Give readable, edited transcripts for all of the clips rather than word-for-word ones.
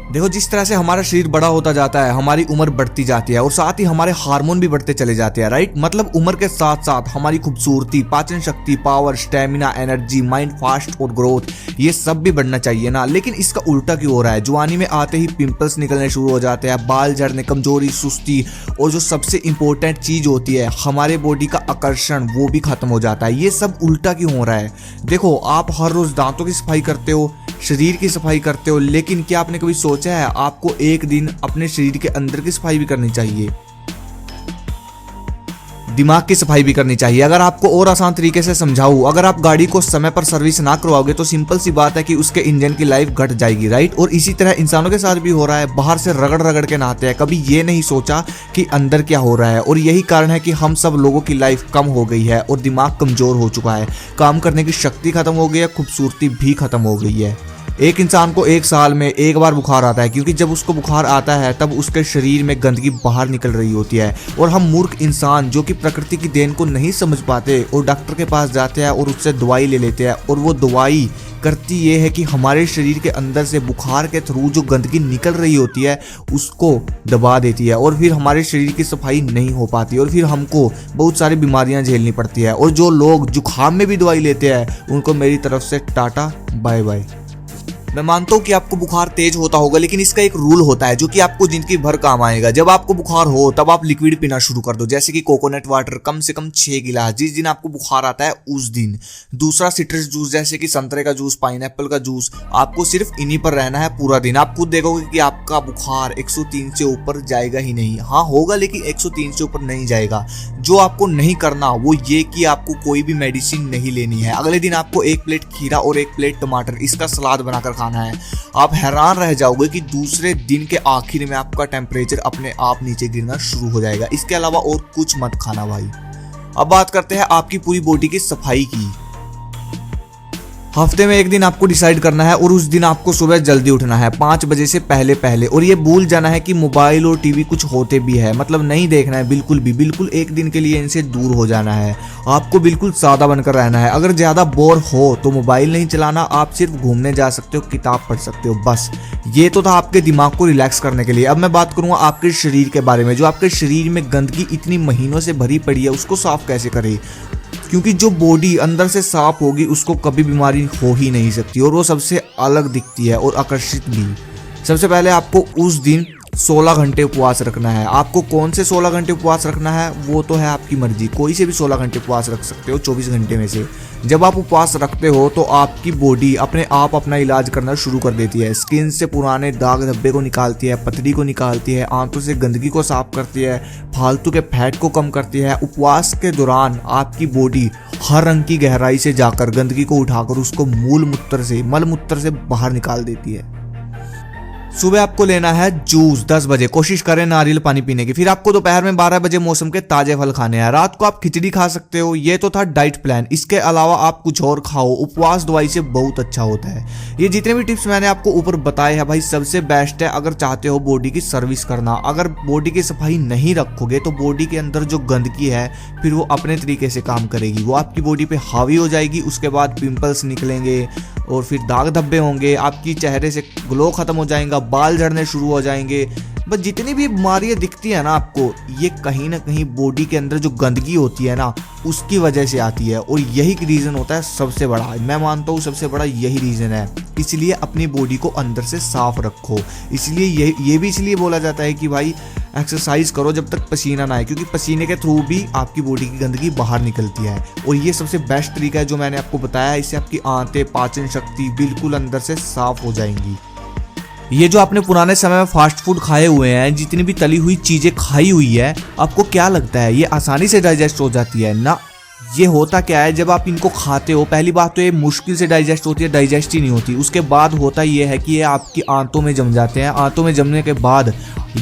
देखो, जिस तरह से हमारा शरीर बड़ा होता जाता है, हमारी उम्र बढ़ती जाती है और साथ ही हमारे हार्मोन भी बढ़ते चले जाते हैं, राइट। मतलब उम्र के साथ साथ हमारी खूबसूरती, पाचन शक्ति, power, stamina, energy, mind fast और ग्रोथ, ये सब भी बढ़ना चाहिए ना। लेकिन इसका उल्टा क्यों हो रहा है? जवानी में आते ही पिंपल्स निकलने शुरू हो जाते हैं, बाल झड़ने, कमजोरी, सुस्ती, और जो सबसे इंपॉर्टेंट चीज होती है हमारे बॉडी का आकर्षण, वो भी खत्म हो जाता है। ये सब उल्टा क्यों हो रहा है? देखो, आप हर रोज दांतों की सफाई करते हो, शरीर की सफाई करते हो, लेकिन क्या आपने कभी सोचा है आपको एक दिन अपने शरीर के अंदर की सफाई भी करनी चाहिए, दिमाग की सफाई भी करनी चाहिए। अगर आपको और आसान तरीके से समझाऊं, अगर आप गाड़ी को समय पर सर्विस ना करवाओगे तो सिंपल सी बात है कि उसके इंजन की लाइफ घट जाएगी, राइट। और इसी तरह इंसानों के साथ भी हो रहा है, बाहर से रगड़ रगड़ के नहाते हैं, कभी ये नहीं सोचा कि अंदर क्या हो रहा है। और यही कारण है कि हम सब लोगों की लाइफ कम हो गई है और दिमाग कमजोर हो चुका है, काम करने की शक्ति खत्म हो गई है, खूबसूरती भी खत्म हो गई है। एक इंसान को एक साल में एक बार बुखार आता है, क्योंकि जब उसको बुखार आता है तब उसके शरीर में गंदगी बाहर निकल रही होती है। और हम मूर्ख इंसान जो कि प्रकृति की देन को नहीं समझ पाते और डॉक्टर के पास जाते हैं और उससे दवाई ले लेते हैं, और वो दवाई करती ये है कि हमारे शरीर के अंदर से बुखार के थ्रू जो गंदगी निकल रही होती है उसको दबा देती है, और फिर हमारे शरीर की सफाई नहीं हो पाती, और फिर हमको बहुत सारी बीमारियां झेलनी पड़ती है। और जो लोग जुकाम में भी दवाई लेते हैं उनको मेरी तरफ से टाटा बाय बाय। मैं मानता हूँ कि आपको बुखार तेज होता होगा, लेकिन इसका एक रूल होता है जो कि आपको जिंदगी भर काम आएगा। जब आपको बुखार हो तब आप लिक्विड पीना शुरू कर दो, जैसे कि कोकोनट वाटर कम से कम 6 गिलास जिस दिन आपको बुखार आता है उस दिन। दूसरा, सिट्रस जूस जैसे कि संतरे का जूस, पाइनएप्पल का जूस, आपको सिर्फ इन्हीं पर रहना है पूरा दिन। आप खुद देखोगे कि आपका बुखार 103 से ऊपर जाएगा ही नहीं। हाँ होगा, लेकिन 103 से ऊपर नहीं जाएगा। जो आपको नहीं करना वो ये कि आपको कोई भी मेडिसिन नहीं लेनी है। अगले दिन आपको 1 प्लेट खीरा और 1 प्लेट टमाटर इसका सलाद बनाकर खाना है। आप हैरान रह जाओगे कि दूसरे दिन के आखिर में आपका टेम्परेचर अपने आप नीचे गिरना शुरू हो जाएगा। इसके अलावा और कुछ मत खाना भाई। अब बात करते हैं आपकी पूरी बॉडी की सफाई की। हफ्ते में एक दिन आपको डिसाइड करना है और उस दिन आपको सुबह जल्दी उठना है 5 बजे से पहले पहले, और ये भूल जाना है कि मोबाइल और टीवी कुछ होते भी है, मतलब नहीं देखना है बिल्कुल भी। बिल्कुल एक दिन के लिए इनसे दूर हो जाना है। आपको बिल्कुल सादा बनकर रहना है। अगर ज्यादा बोर हो तो मोबाइल नहीं चलाना, आप सिर्फ घूमने जा सकते हो, किताब पढ़ सकते हो, बस। ये तो था आपके दिमाग को रिलैक्स करने के लिए। अब मैं बात करूंगा आपके शरीर के बारे में। जो आपके शरीर में गंदगी इतनी महीनों से भरी पड़ी है उसको साफ कैसे करें, क्योंकि जो बॉडी अंदर से साफ होगी उसको कभी बीमारी हो ही नहीं सकती, और वो सबसे अलग दिखती है और आकर्षित भी। सबसे पहले आपको उस दिन 16 घंटे उपवास रखना है। आपको कौन से 16 घंटे उपवास रखना है वो तो है आपकी मर्जी, कोई से भी 16 घंटे उपवास रख सकते हो 24 घंटे में से। जब आप उपवास रखते हो तो आपकी बॉडी अपने आप अपना इलाज करना शुरू कर देती है। स्किन से पुराने दाग धब्बे को निकालती है, पतली को निकालती है, आंतों से गंदगी को साफ करती है, फालतू के फैट को कम करती है। उपवास के दौरान आपकी बॉडी हर रंग की गहराई से जाकर गंदगी को उठाकर उसको मल मूत्र से बाहर निकाल देती है। सुबह आपको लेना है जूस 10 बजे, कोशिश करें नारियल पानी पीने की। फिर आपको दोपहर में 12 बजे मौसम के ताजे फल खाने हैं। रात को आप खिचड़ी खा सकते हो। ये तो था डाइट प्लान। इसके अलावा आप कुछ और खाओ। उपवास दवाई से बहुत अच्छा होता है। ये जितने भी टिप्स मैंने आपको ऊपर बताए हैं भाई, सबसे बेस्ट है अगर चाहते हो बॉडी की सर्विस करना। अगर बॉडी की सफाई नहीं रखोगे तो बॉडी के अंदर जो गंदगी है फिर वो अपने तरीके से काम करेगी, वो आपकी बॉडी पे हावी हो जाएगी। उसके बाद पिंपल्स निकलेंगे और फिर दाग धब्बे होंगे, आपकी चेहरे से ग्लो खत्म हो जाएगा, बाल झड़ने शुरू हो जाएंगे। बस जितनी भी बीमारियां दिखती है ना आपको, ये कहीं ना कहीं बॉडी के अंदर जो गंदगी होती है ना उसकी वजह से आती है, और यही रीजन होता है सबसे बड़ा। मैं मानता हूँ सबसे बड़ा यही रीजन है। इसलिए अपनी बॉडी को अंदर से साफ रखो। इसलिए ये भी इसलिए बोला जाता है कि भाई एक्सरसाइज करो जब तक पसीना ना आए, क्योंकि पसीने के थ्रू भी आपकी बॉडी की गंदगी बाहर निकलती है। और ये सबसे बेस्ट तरीका है जो मैंने आपको बताया। इससे आपकी आंतें, पाचन शक्ति बिल्कुल अंदर से साफ हो जाएंगी। ये जो आपने पुराने समय में फास्ट फूड खाए हुए हैं, जितनी भी तली हुई चीजें खाई हुई है, आपको क्या लगता है ये आसानी से डाइजेस्ट हो जाती है ना? ये होता क्या है, जब आप इनको खाते हो पहली बात तो ये मुश्किल से डाइजेस्ट होती है, डाइजेस्ट ही नहीं होती। उसके बाद होता ये है कि ये आपकी आंतों में जम जाते हैं। आंतों में जमने के बाद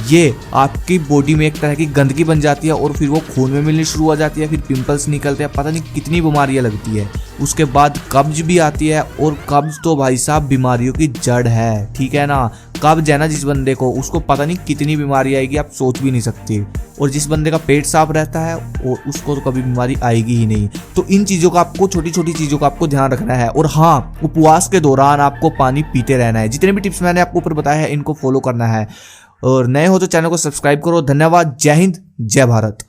ये आपकी बॉडी में एक तरह की गंदगी बन जाती है और फिर वो खून में मिलनी शुरू हो जाती है, फिर पिंपल्स निकलते हैं, पता नहीं कितनी बीमारियां लगती है। उसके बाद कब्ज भी आती है, और कब्ज तो भाई साहब बीमारियों की जड़ है, ठीक है ना। कब्ज है ना जिस बंदे को, उसको पता नहीं कितनी बीमारी आएगी, आप सोच भी नहीं सकते। और जिस बंदे का पेट साफ रहता है और उसको तो कभी बीमारी आएगी ही नहीं। तो इन चीज़ों का आपको, छोटी छोटी चीज़ों का आपको ध्यान रखना है। और हाँ, उपवास के दौरान आपको पानी पीते रहना है। जितने भी टिप्स मैंने आपको ऊपर बताया है, इनको फॉलो करना है। और नए हो तो चैनल को सब्सक्राइब करो। धन्यवाद। जय हिंद, जय भारत।